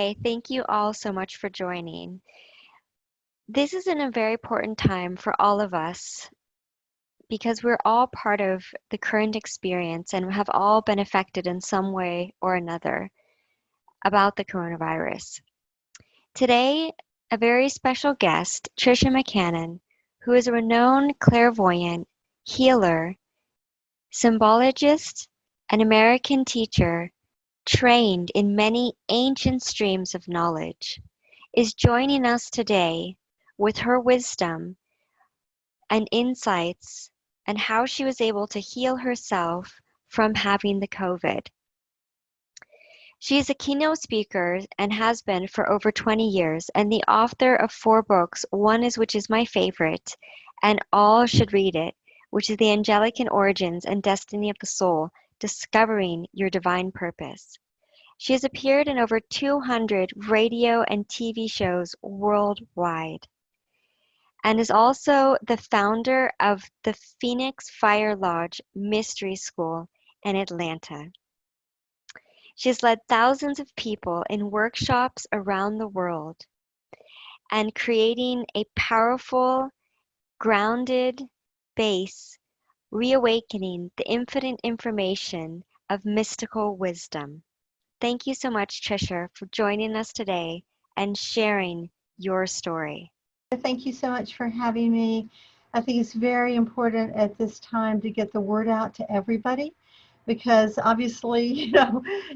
Hi, thank you all so much for joining. This is in a very important time for all of us because we're all part of the current experience and have all been affected in some way or another about the coronavirus. Today, a very special guest, Tricia McCannon, who is a renowned clairvoyant, healer, symbologist, and American teacher trained in many ancient streams of knowledge, is joining us today with her wisdom and insights and how she was able to heal herself from having the COVID. She is a keynote speaker and has been for over 20 years and the author of 4 books, one is which is my favorite, and all should read it, which is The Angelic Origins and Destiny of the Soul, Discovering Your Divine Purpose. She has appeared in over 200 radio and TV shows worldwide and is also the founder of the Phoenix Fire Lodge Mystery School in Atlanta. She has led thousands of people in workshops around the world and creating a powerful, grounded base, reawakening the infinite information of mystical wisdom. Thank you so much, Tricia, for joining us today and sharing your story. Thank you so much for having me. I think it's very important at this time to get the word out to everybody because obviously,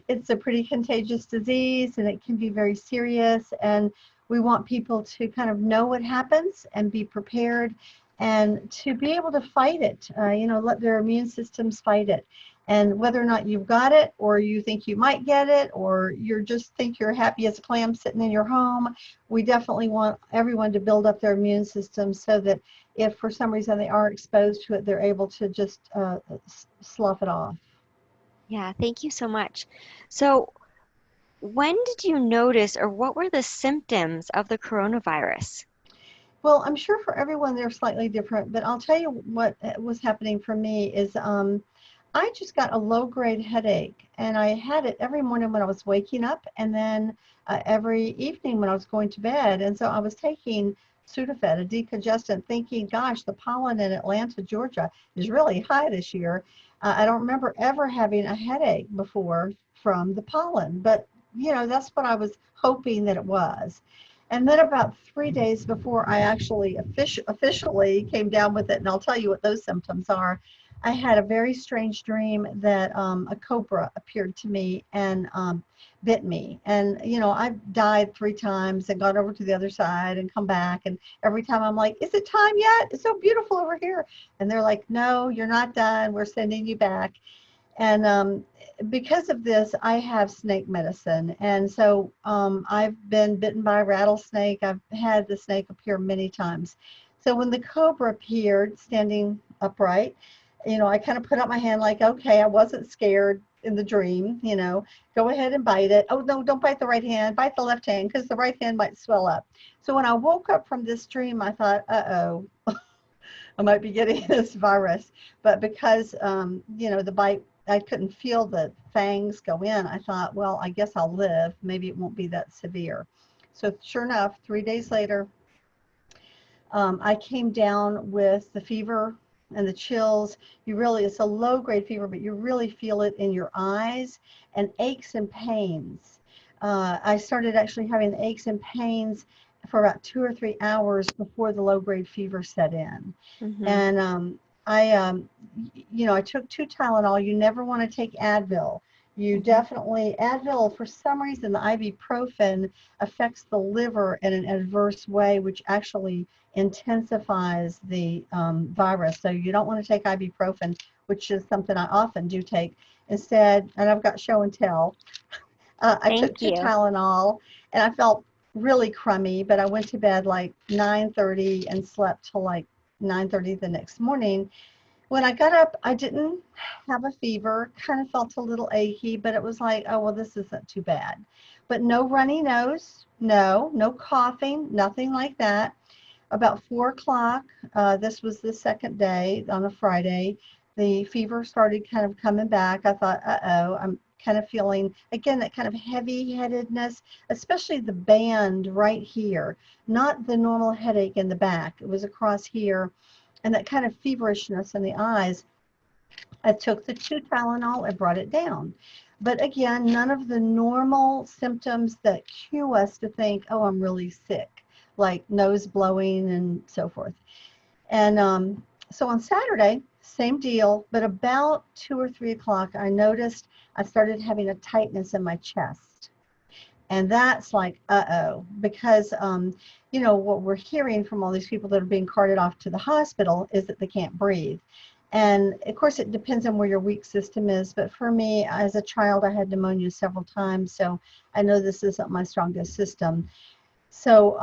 it's a pretty contagious disease and it can be very serious. And we want people to kind of know what happens and be prepared and to be able to fight it, let their immune systems fight it. And whether or not you've got it or you think you might get it or you just think you're happy as a clam sitting in your home, we definitely want everyone to build up their immune system so that if for some reason they are exposed to it, they're able to just slough it off. Yeah, thank you so much. So, when did you notice or what were the symptoms of the coronavirus? Well, I'm sure for everyone they're slightly different, but I'll tell you what was happening for me is I just got a low-grade headache, and I had it every morning when I was waking up, and then every evening when I was going to bed. And so I was taking Sudafed, a decongestant, thinking, gosh, the pollen in Atlanta, Georgia, is really high this year. I don't remember ever having a headache before from the pollen, but that's what I was hoping that it was. And then about 3 days before I actually officially came down with it, and I'll tell you what those symptoms are, I had a very strange dream that a cobra appeared to me and bit me. And, I've died 3 times and gone over to the other side and come back. And every time I'm like, is it time yet? It's so beautiful over here. And they're like, no, you're not done. We're sending you back. And because of this, I have snake medicine. And so I've been bitten by a rattlesnake. I've had the snake appear many times. So when the cobra appeared standing upright, I kind of put up my hand like, okay, I wasn't scared in the dream, go ahead and bite it. Oh, no, don't bite the right hand, bite the left hand because the right hand might swell up. So when I woke up from this dream, I thought, uh-oh, I might be getting this virus. But because, the bite, I couldn't feel the fangs go in, I thought, well, I guess I'll live. Maybe it won't be that severe. So sure enough, 3 days later, I came down with the fever and the chills. It's a low grade fever, but you really feel it in your eyes and aches and pains. I started actually having the aches and pains for about 2 or 3 hours before the low grade fever set in. Mm-hmm. And I took 2 Tylenol. You never want to take Advil. You Mm-hmm. definitely, Advil, for some reason, the ibuprofen affects the liver in an adverse way, which actually intensifies the virus. So you don't want to take ibuprofen, which is something I often do take. Instead, and I've got show and tell, I Thank took two you. Tylenol and I felt really crummy, but I went to bed like 9:30 and slept till like 9:30 the next morning. When I got up, I didn't have a fever, kind of felt a little achy, but it was like, oh, well, this isn't too bad. But no runny nose, no coughing, nothing like that. About 4 o'clock, this was the second day on a Friday, the fever started kind of coming back. I thought, uh-oh, I'm kind of feeling, again, that kind of heavy-headedness, especially the band right here, not the normal headache in the back. It was across here, and that kind of feverishness in the eyes. I took the 2 Tylenol and brought it down. But again, none of the normal symptoms that cue us to think, oh, I'm really sick, like nose blowing and so forth. And so on Saturday, same deal, but about 2 or 3 o'clock, I noticed I started having a tightness in my chest. And that's like, uh-oh, because, what we're hearing from all these people that are being carted off to the hospital is that they can't breathe. And of course, it depends on where your weak system is. But for me, as a child, I had pneumonia several times. So I know this isn't my strongest system. So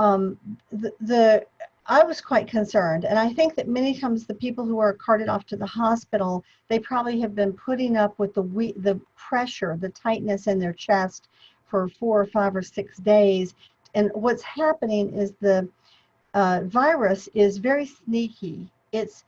I was quite concerned. And I think that many times the people who are carted off to the hospital, they probably have been putting up with the pressure, the tightness in their chest for 4 or 5 or 6 days. And what's happening is the virus is very sneaky. It's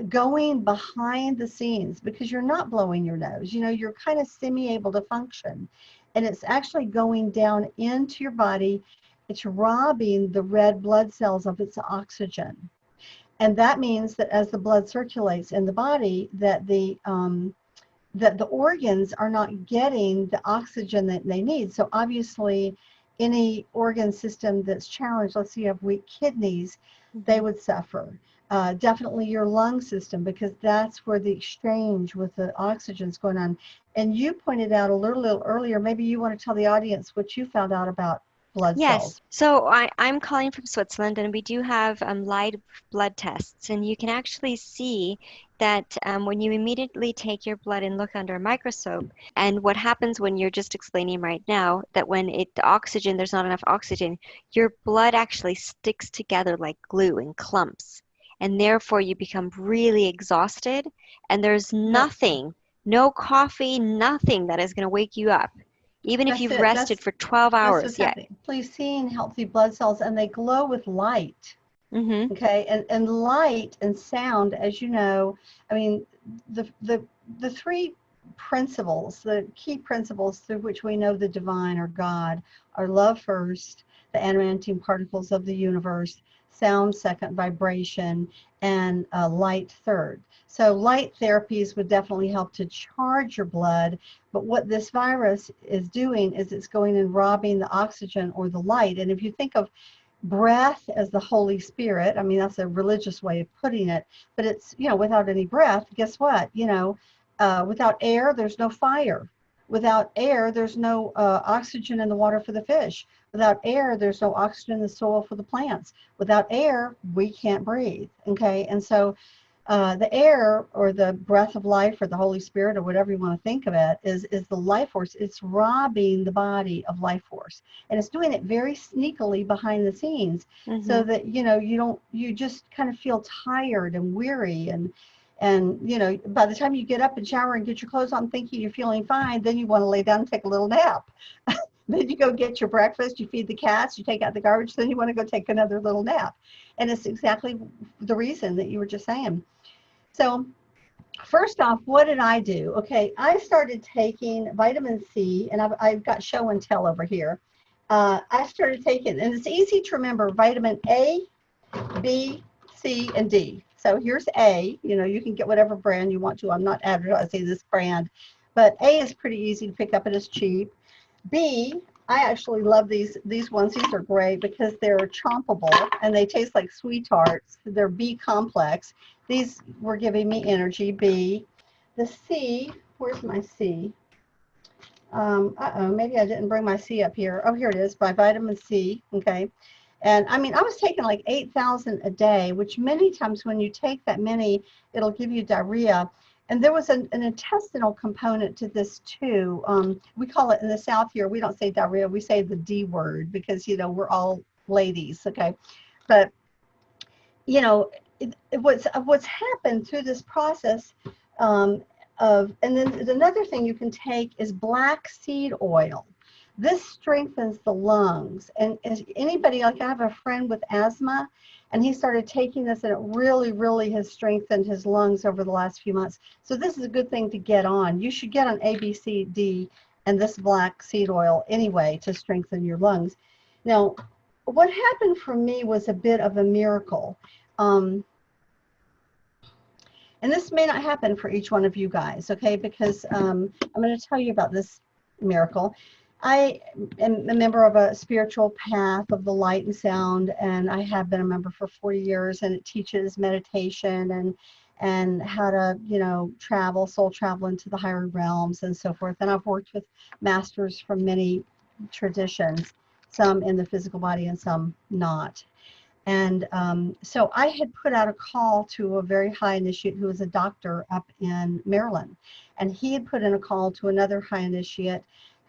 going behind the scenes because you're not blowing your nose. You're kind of semi-able to function. And it's actually going down into your body. It's robbing the red blood cells of its oxygen. And that means that as the blood circulates in the body, that the organs are not getting the oxygen that they need. So obviously, any organ system that's challenged, let's say you have weak kidneys, they would suffer. Definitely your lung system, because that's where the exchange with the oxygen is going on. And you pointed out a little earlier, maybe you want to tell the audience what you found out about blood cells. Yes. So I'm calling from Switzerland, and we do have live blood tests, and you can actually see that when you immediately take your blood and look under a microscope, and what happens when you're just explaining right now, that when there's not enough oxygen, your blood actually sticks together like glue in clumps, and therefore you become really exhausted, and there's nothing, no coffee, nothing that is going to wake you up. Even if That's you've it. rested for 12 That's hours, what's yeah. happening. Please seeing healthy blood cells, and they glow with light. Mm-hmm. Okay, and light and sound, as you know, I mean, the three principles, the key principles through which we know the divine or God are love first, the animating particles of the universe, sound second, vibration, and light third. So light therapies would definitely help to charge your blood, but what this virus is doing is it's going and robbing the oxygen or the light. And if you think of breath as the Holy Spirit, I mean, that's a religious way of putting it, but it's, without any breath, guess what? Without air, there's no fire. Without air, there's no oxygen in the water for the fish. Without air, there's no oxygen in the soil for the plants. Without air, we can't breathe. Okay, and so the air, or the breath of life, or the Holy Spirit, or whatever you want to think of it, is the life force. It's robbing the body of life force, and it's doing it very sneakily behind the scenes, so that you just kind of feel tired and weary, and by the time you get up and shower and get your clothes on, thinking you're feeling fine, then you want to lay down and take a little nap. Then you go get your breakfast, you feed the cats, you take out the garbage, then you want to go take another little nap. And it's exactly the reason that you were just saying. So first off, what did I do? Okay, I started taking vitamin C, and I've got show and tell over here. I started taking, and it's easy to remember, vitamin A, B, C, and D. So here's A. You can get whatever brand you want to. I'm not advertising this brand, but A is pretty easy to pick up and it's cheap. B, I actually love these ones. These are great because they're chompable and they taste like sweethearts. They're B complex. These were giving me energy, B. The C, where's my C? Maybe I didn't bring my C up here. Oh, here it is, my vitamin C, okay. And I mean, I was taking like 8,000 a day, which many times when you take that many, it'll give you diarrhea. And there was an intestinal component to this too. We call it in the South here, we don't say diarrhea, we say the D word because, we're all ladies, okay? But, what's happened through this process and then another thing you can take is black seed oil. This strengthens the lungs. And as anybody, like I have a friend with asthma, and he started taking this, and it really, really has strengthened his lungs over the last few months. So this is a good thing to get on. You should get on A, B, C, D, and this black seed oil anyway to strengthen your lungs. Now, what happened for me was a bit of a miracle. Um, and this may not happen for each one of you guys, okay? Because I'm going to tell you about this miracle. I am a member of a spiritual path of the light and sound, and I have been a member for 40 years, and it teaches meditation and how to, travel, soul travel into the higher realms and so forth. And I've worked with masters from many traditions, some in the physical body and some not. And so I had put out a call to a very high initiate who was a doctor up in Maryland. And he had put in a call to another high initiate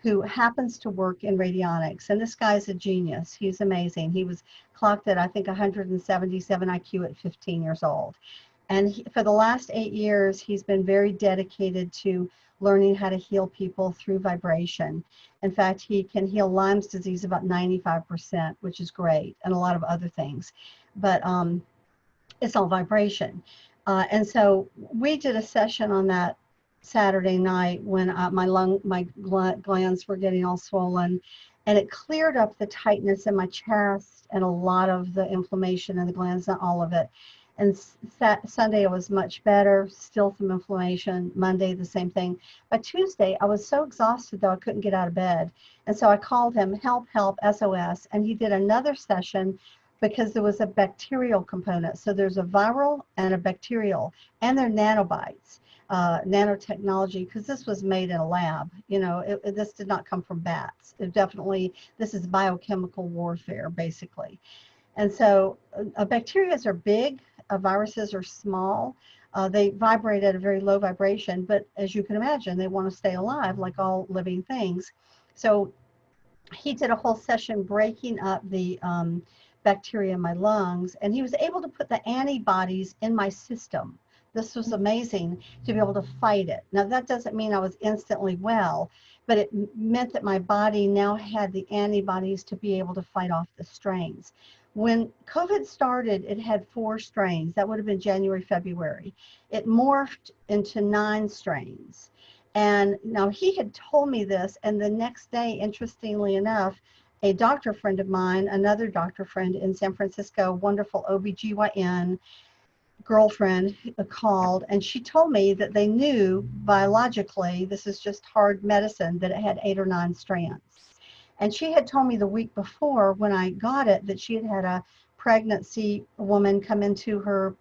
who happens to work in radionics. And this guy's a genius. He's amazing. He was clocked at, I think, 177 IQ at 15 years old. And for the last 8 years, he's been very dedicated to learning how to heal people through vibration. In fact, he can heal Lyme's disease about 95%, which is great, and a lot of other things. But it's all vibration. And so we did a session on that Saturday night when my glands were getting all swollen, and it cleared up the tightness in my chest and a lot of the inflammation in the glands, not all of it. And Sunday it was much better, still some inflammation. Monday, the same thing. By Tuesday, I was so exhausted though I couldn't get out of bed. And so I called him, help, help, SOS. And he did another session because there was a bacterial component. So there's a viral and a bacterial, and they're nanobites, nanotechnology, because this was made in a lab. This did not come from bats. This is biochemical warfare, basically. And so bacteria are big, viruses are small. They vibrate at a very low vibration, but as you can imagine, they want to stay alive like all living things. So he did a whole session breaking up the bacteria in my lungs, and he was able to put the antibodies in my system. This was amazing to be able to fight it. Now, that doesn't mean I was instantly well, but it meant that my body now had the antibodies to be able to fight off the strains. When COVID started, it had 4 strains. That would have been January, February. It morphed into 9 strains. And now he had told me this, and the next day, interestingly enough, a doctor friend of mine, another doctor friend in San Francisco, wonderful OBGYN girlfriend, called, and she told me that they knew biologically, this is just hard medicine, that it had 8 or 9 strands. And she had told me the week before when I got it that she had had a pregnancy woman come into her,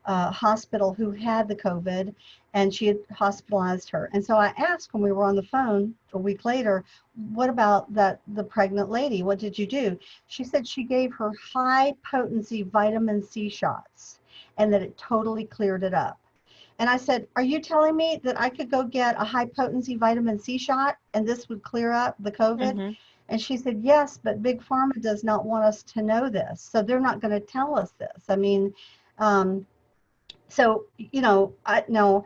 hospital who had the COVID, and she had hospitalized her. And so I asked when we were on the phone a week later, what about the pregnant lady? What did you do? She said she gave her high potency vitamin C shots and that it totally cleared it up. And I said, are you telling me that I could go get a high potency vitamin C shot and this would clear up the COVID? Mm-hmm. And she said, yes, but Big Pharma does not want us to know this. So they're not going to tell us this. I mean, I know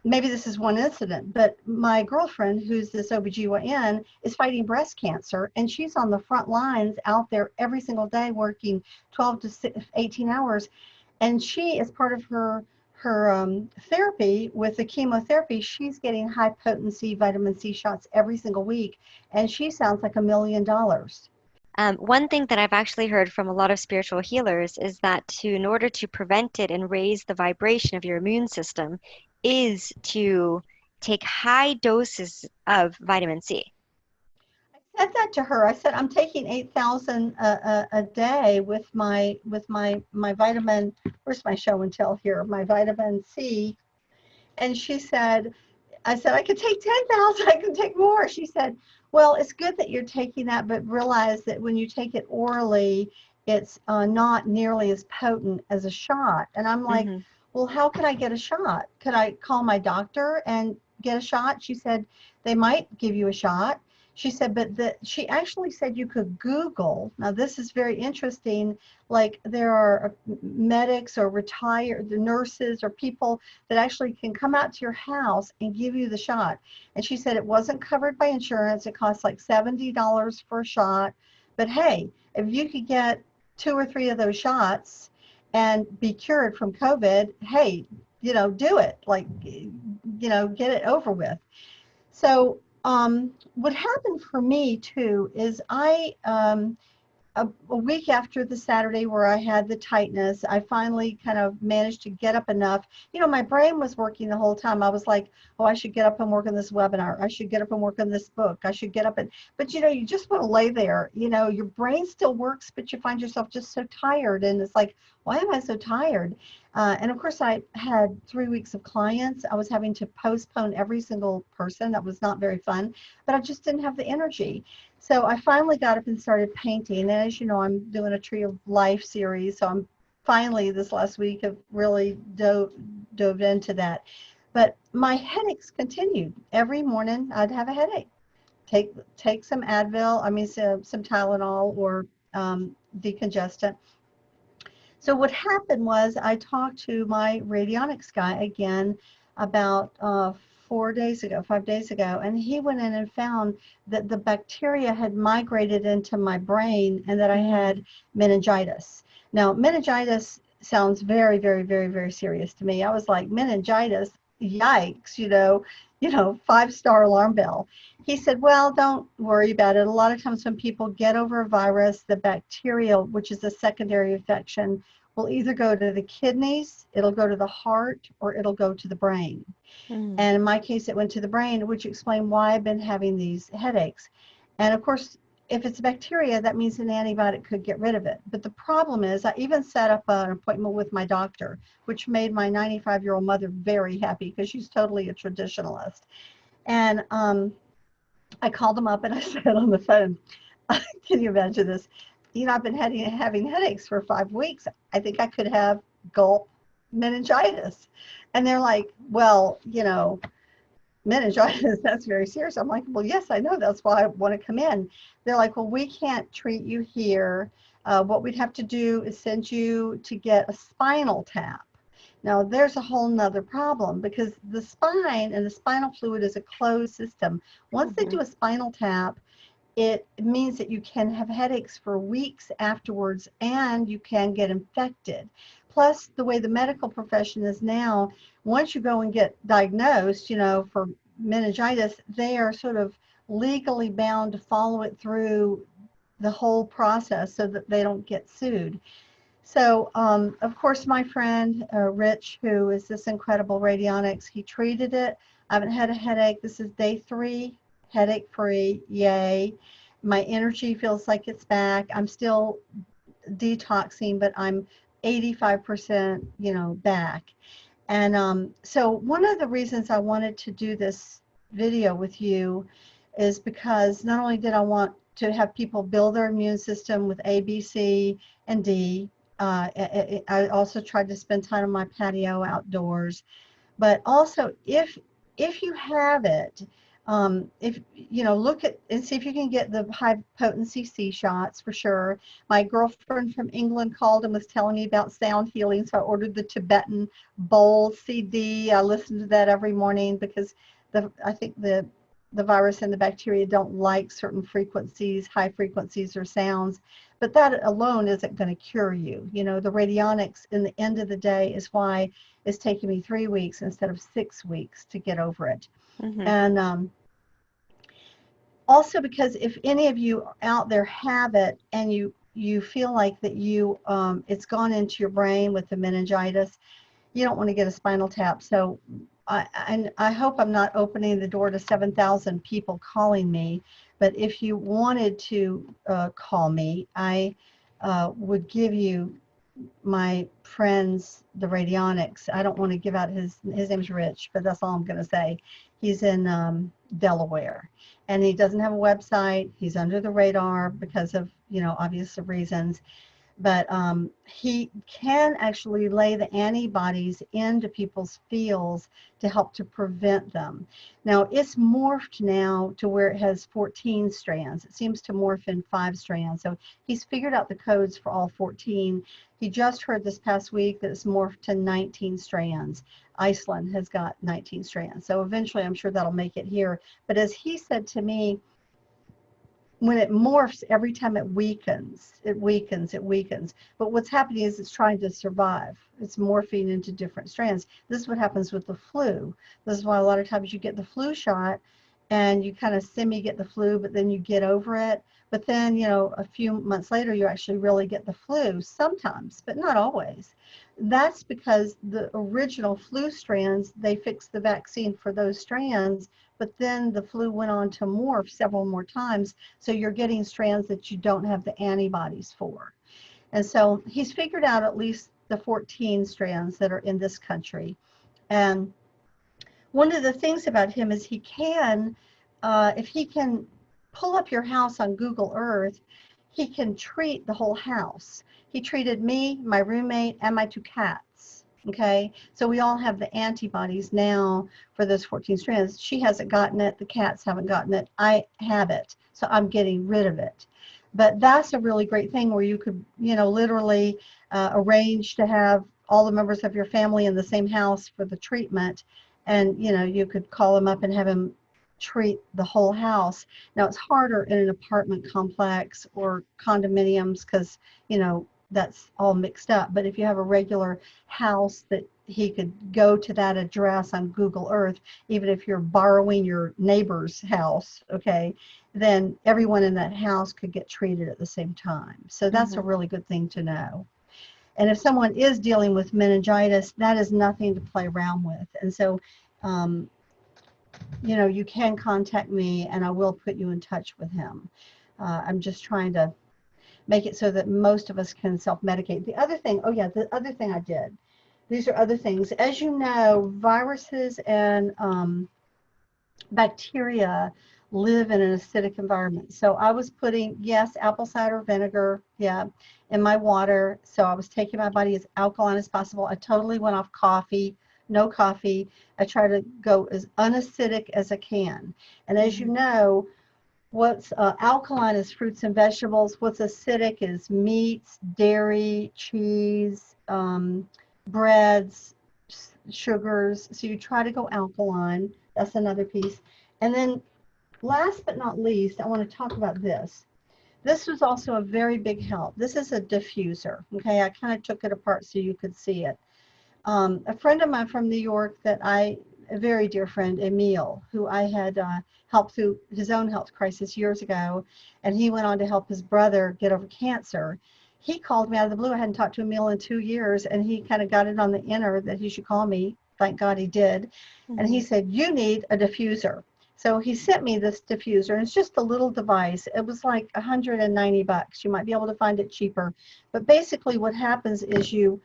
maybe this is one incident, but my girlfriend, who's this OBGYN, is fighting breast cancer, and she's on the front lines out there every single day working 12 to 18 hours. And she, as part of her therapy with the chemotherapy, she's getting high potency vitamin C shots every single week, and she sounds like $1 million. One thing that I've actually heard from a lot of spiritual healers is that in order to prevent it and raise the vibration of your immune system is to take high doses of vitamin C. I said that to her. I said, I'm taking 8,000 a day with my vitamin. Where's my show and tell here? My vitamin C. And she said, I said, I could take 10,000. I could take more. She said, well, it's good that you're taking that, but realize that when you take it orally, it's not nearly as potent as a shot. And I'm like, Mm-hmm. well, how can I get a shot? Could I call my doctor and get a shot? She said, they might give you a shot. She said, but she actually said you could Google. Now, this is very interesting. Like there are medics or retired nurses or people that actually can come out to your house and give you the shot. And she said it wasn't covered by insurance. It costs like $70 for a shot. But hey, if you could get 2 or 3 of those shots and be cured from COVID, hey, do it. Like, get it over with. So What happened for me too is a week after the Saturday where I had the tightness, I finally kind of managed to get up enough. You know, my brain was working the whole time. I was like, oh, I should get up and work on this webinar. I should get up and work on this book. I should get up and, but you know, you just want to lay there. You know, your brain still works, but you find yourself just so tired. And it's like, why am I so tired? And of course, I had 3 weeks of clients. I was having to postpone every single person. That was not very fun, but I just didn't have the energy. So I finally got up and started painting. And as you know, I'm doing a Tree of Life series. So I'm finally this last week have really dove into that. But my headaches continued. Every morning I'd have a headache. Take some Advil, I mean some Tylenol or decongestant. So what happened was I talked to my radionics guy again about 4 days ago, 5 days ago, and he went in and found that the bacteria had migrated into my brain and that I had meningitis. Now, meningitis sounds very, very, very, very serious to me. I was like, meningitis, yikes, five-star alarm bell. He said, well, don't worry about it. A lot of times when people get over a virus, the bacteria, which is a secondary infection, will either go to the kidneys, it'll go to the heart, or it'll go to the brain. Mm. And in my case, it went to the brain, which explained why I've been having these headaches. And of course, if it's bacteria, that means an antibiotic could get rid of it. But the problem is, I even set up an appointment with my doctor, which made my 95-year-old mother very happy because she's totally a traditionalist. And I called him up and I said on the phone, can you imagine this? You know, I've been having headaches for 5 weeks. I think I could have gulp meningitis. And they're like, well, meningitis, that's very serious. I'm like, well, yes, I know. That's why I want to come in. They're like, well, we can't treat you here. What we'd have to do is send you to get a spinal tap. Now, there's a whole nother problem because the spine and the spinal fluid is a closed system. Once they Mhm. do a spinal tap, it means that you can have headaches for weeks afterwards and you can get infected. Plus, the way the medical profession is now, once you go and get diagnosed, for meningitis, they are sort of legally bound to follow it through the whole process so that they don't get sued. So, of course, my friend Rich, who is this incredible radionics, he treated it. I haven't had a headache. This is day 3, headache free. Yay. My energy feels like it's back. I'm still detoxing, but I'm 85%, back. And so one of the reasons I wanted to do this video with you is because not only did I want to have people build their immune system with A, B, C, and D, I also tried to spend time on my patio outdoors. But also, if you have it, if look at and see if you can get the high potency C shots for sure. My girlfriend from England called and was telling me about sound healing, so I ordered the Tibetan bowl CD. I listen to that every morning because I think the virus and the bacteria don't like certain frequencies, high frequencies or sounds. But that alone isn't going to cure you. The radionics in the end of the day is why it's taking me 3 weeks instead of 6 weeks to get over it. Mhm. And also because if any of you out there have it and you feel like that it's gone into your brain with the meningitis, you don't want to get a spinal tap. So I hope I'm not opening the door to 7,000 people calling me, but if you wanted to call me, I would give you my friends, the radionics. I don't want to give out his name's Rich, but that's all I'm going to say. He's in Delaware, and he doesn't have a website. He's under the radar because of obvious reasons, but he can actually lay the antibodies into people's fields to help to prevent them. Now, it's morphed now to where it has 14 strands. It seems to morph in 5 strands. So he's figured out the codes for all 14. He just heard this past week that it's morphed to 19 strands. Iceland has got 19 strands. So eventually I'm sure that'll make it here. But as he said to me, when it morphs, every time it weakens, it weakens, it weakens. But what's happening is it's trying to survive. It's morphing into different strands. This is what happens with the flu. This is why a lot of times you get the flu shot and you kind of semi get the flu, but then you get over it. But then, a few months later, you actually really get the flu sometimes, but not always. That's because the original flu strands, they fixed the vaccine for those strands, but then the flu went on to morph several more times. So you're getting strands that you don't have the antibodies for. And so he's figured out at least the 14 strands that are in this country. And one of the things about him is if he can pull up your house on Google Earth, he can treat the whole house. He treated me, my roommate, and my 2 cats. Okay, so we all have the antibodies now for those 14 strands. She hasn't gotten it. The cats haven't gotten it. I have it, so I'm getting rid of it. But that's a really great thing where you could, literally arrange to have all the members of your family in the same house for the treatment. And, you could call him up and have him treat the whole house. Now, it's harder in an apartment complex or condominiums because, that's all mixed up. But if you have a regular house that he could go to that address on Google Earth, even if you're borrowing your neighbor's house, okay, then everyone in that house could get treated at the same time. So that's a really good thing to know. And if someone is dealing with meningitis, that is nothing to play around with. And so, you can contact me and I will put you in touch with him. I'm just trying to make it so that most of us can self-medicate. The other thing I did, these are other things. As you know, viruses and bacteria live in an acidic environment. So I was putting, yes, apple cider vinegar, in my water. So I was taking my body as alkaline as possible. I totally went off coffee, no coffee. I try to go as unacidic as I can. And as you know, what's alkaline is fruits and vegetables. What's acidic is meats, dairy, cheese, breads, sugars. So you try to go alkaline. That's another piece. And then last but not least, I want to talk about this. This was also a very big help. This is a diffuser. Okay, I kind of took it apart so you could see it. A friend of mine from New York a very dear friend, Emil, who I had helped through his own health crisis years ago, and he went on to help his brother get over cancer. He called me out of the blue. I hadn't talked to Emil in 2 years, and he kind of got it on the inner that he should call me. Thank God he did. And he said, you need a diffuser. So he sent me this diffuser, and it's just a little device. It was like $190. You might be able to find it cheaper. But basically what happens is you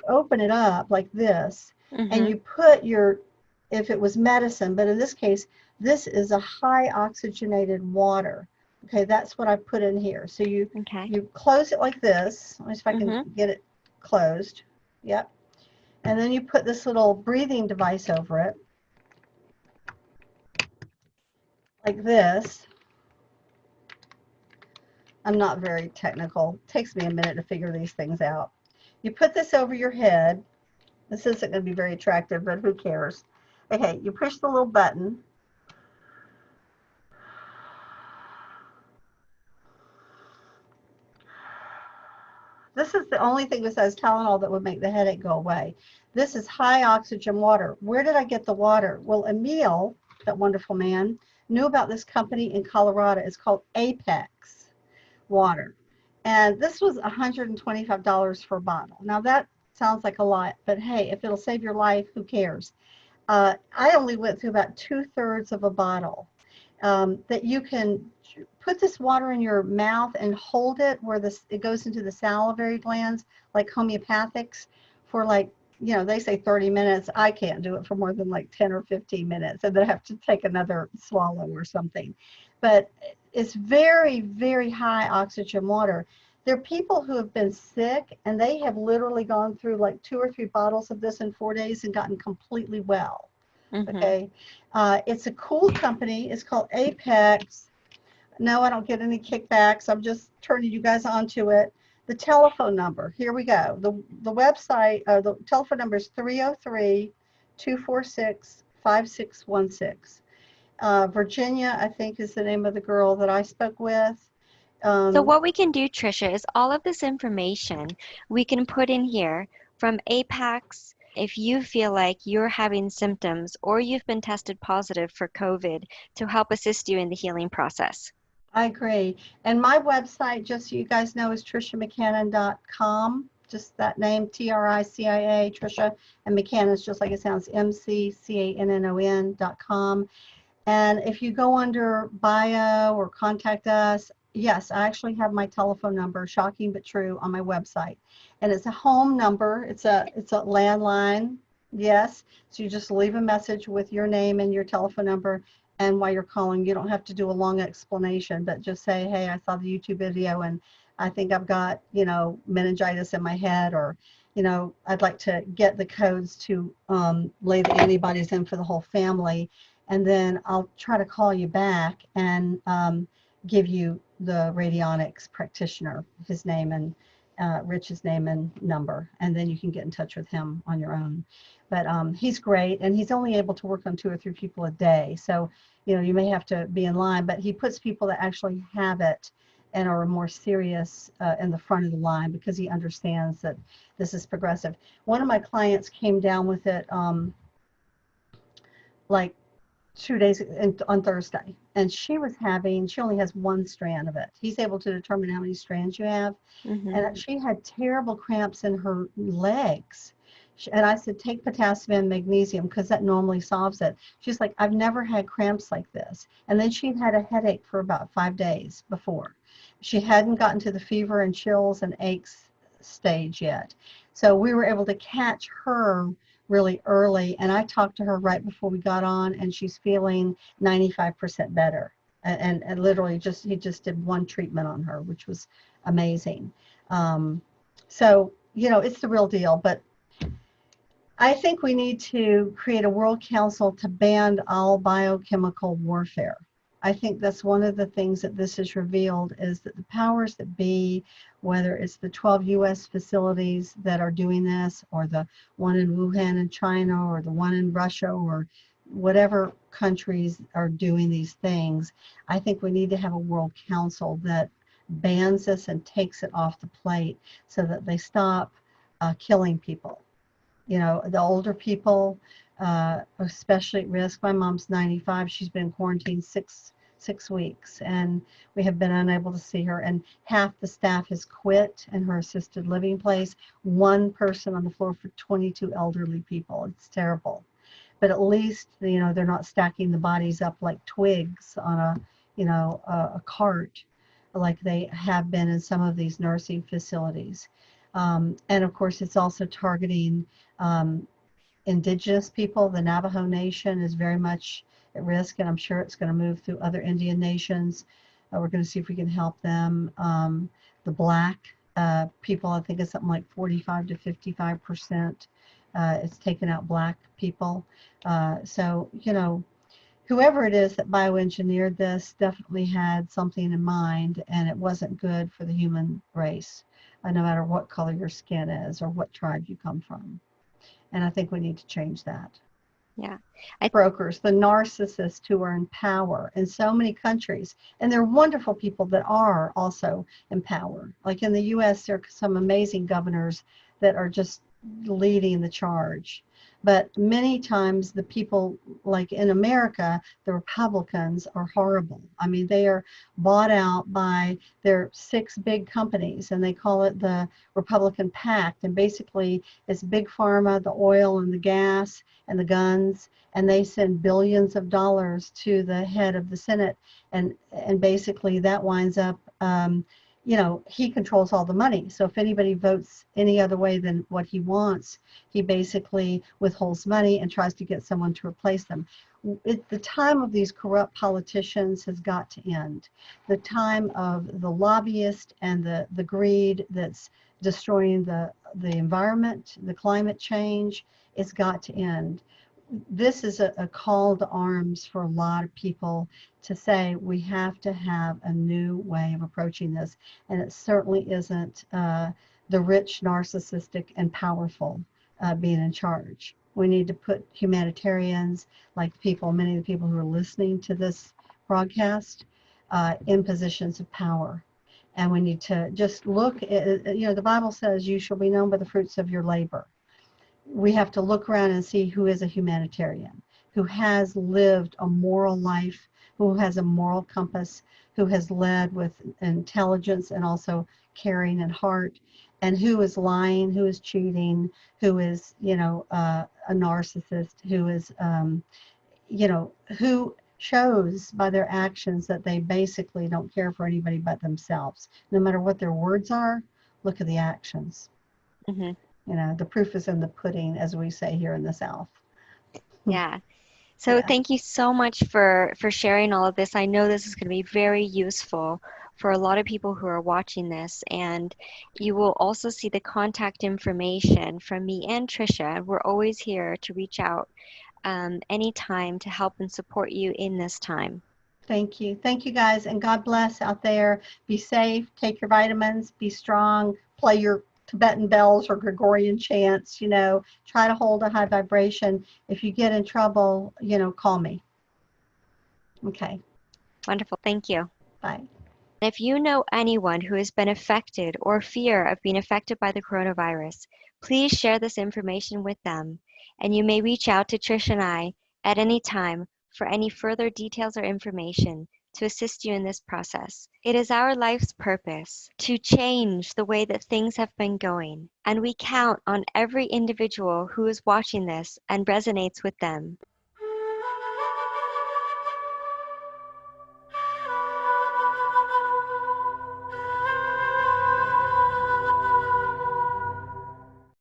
open it up like this, and you put if it was medicine, but in this case, this is a high oxygenated water. Okay, that's what I put in here. So you close it like this. Let me see if I can get it closed. Yep. And then you put this little breathing device over it, like this. I'm not very technical. It takes me a minute to figure these things out. You put this over your head. This isn't going to be very attractive, but who cares? Okay, you push the little button. This is the only thing besides Tylenol that would make the headache go away. This is high oxygen water. Where did I get the water? Well, Emil, that wonderful man, knew about this company in Colorado. It's called Apex Water. And this was $125 for a bottle. Now that sounds like a lot, but hey, if it'll save your life, who cares? I only went through about 2/3 of a bottle. That you can put this water in your mouth and hold it where it goes into the salivary glands, like homeopathics, for they say 30 minutes. I can't do it for more than like 10 or 15 minutes, and then I have to take another swallow or something. But it's very, very high oxygen water. There are people who have been sick, and they have literally gone through like 2 or 3 bottles of this in 4 days and gotten completely well. Okay. It's a cool company. It's called Apex. No, I don't get any kickbacks. I'm just turning you guys onto it. The telephone number, here we go. The website, the telephone number is 303-246-5616. Virginia, I think, is the name of the girl that I spoke with. So what we can do, Tricia, is all of this information we can put in here from Apex if you feel like you're having symptoms or you've been tested positive for COVID to help assist you in the healing process. I agree. And my website, just so you guys know, is triciamccannon.com. Just that name, Tricia, Tricia, and McCannon is just like it sounds, McCannon.com. And if you go under bio or contact us, yes, I actually have my telephone number, shocking but true, on my website. And it's a home number. It's a landline. Yes. So you just leave a message with your name and your telephone number. And while you're calling, you don't have to do a long explanation, but just say, hey, I saw the YouTube video and I think I've got, meningitis in my head, or, I'd like to get the codes to lay the antibodies in for the whole family. And then I'll try to call you back and give you the radionics practitioner, his name and Rich's name and number, and then you can get in touch with him on your own. But he's great, and he's only able to work on 2 or 3 people a day. So, you may have to be in line, but he puts people that actually have it and are more serious in the front of the line, because he understands that this is progressive. One of my clients came down with it like 2 days on Thursday, and she only has 1 strand of it. He's able to determine how many strands you have. Mm-hmm. And she had terrible cramps in her legs. And I said, take potassium and magnesium, because that normally solves it. She's like, I've never had cramps like this. And then she'd had a headache for about 5 days before. She hadn't gotten to the fever and chills and aches stage yet. So we were able to catch her really early, and I talked to her right before we got on, and she's feeling 95% better. And literally he just did 1 treatment on her, which was amazing. So, it's the real deal. But I think we need to create a world council to ban all biochemical warfare. I think that's one of the things that this has revealed, is that the powers that be, whether it's the 12 U.S. facilities that are doing this, or the one in Wuhan in China, or the one in Russia, or whatever countries are doing these things, I think we need to have a world council that bans this and takes it off the plate, so that they stop killing people. The older people, especially at risk. My mom's 95. She's been quarantined six weeks, and we have been unable to see her. And half the staff has quit in her assisted living place. 1 person on the floor for 22 elderly people. It's terrible. But at least, they're not stacking the bodies up like twigs on a cart, like they have been in some of these nursing facilities. And of course, it's also targeting indigenous people. The Navajo Nation is very much at risk, and I'm sure it's going to move through other Indian nations. We're going to see if we can help them. The Black people, I think it's something like 45 to 55%. It's taken out Black people. So, whoever it is that bioengineered this definitely had something in mind, and it wasn't good for the human race, no matter what color your skin is or what tribe you come from. And I think we need to change that. Yeah. Brokers, the narcissists who are in power in so many countries, and they're wonderful people that are also in power. Like in the U.S., there are some amazing governors that are just leading the charge. But many times the people, like in America, the Republicans are horrible. I mean, they are bought out by their 6 big companies, and they call it the Republican Pact. And basically, it's big pharma, the oil and the gas and the guns, and they send billions of dollars to the head of the Senate. And basically that winds up, he controls all the money. So if anybody votes any other way than what he wants, he basically withholds money and tries to get someone to replace them. The time of these corrupt politicians has got to end. The time of the lobbyist and the greed that's destroying the environment, the climate change, it's got to end. This is a call to arms for a lot of people to say we have to have a new way of approaching this. And it certainly isn't the rich, narcissistic, and powerful being in charge. We need to put humanitarians, like many of the people who are listening to this broadcast, in positions of power. And we need to just look at, the Bible says you shall be known by the fruits of your labor. we have to look around and see who is a humanitarian, who has lived a moral life, who has a moral compass, who has led with intelligence and also caring and heart, and who is lying, who is cheating, who is, a narcissist, who is, who shows by their actions that they basically don't care for anybody but themselves. No matter what their words are, look at the actions. Hmm. The proof is in the pudding, as we say here in the South. Yeah. So Yeah. thank you so much for sharing all of this. I know this is going to be very useful for a lot of people who are watching this, and you will also see the contact information from me and Tricia. We're always here to reach out anytime to help and support you in this time. Thank you. Thank you, guys. And God bless out there. Be safe. Take your vitamins. Be strong. Play your Tibetan bells or Gregorian chants. Try to hold a high vibration. If you get in trouble, call me. Okay. Wonderful. Thank you. Bye. If you know anyone who has been affected or fear of being affected by the coronavirus, please share this information with them, and you may reach out to Trish and I at any time for any further details or information to assist you in this process. It is our life's purpose to change the way that things have been going, and we count on every individual who is watching this and resonates with them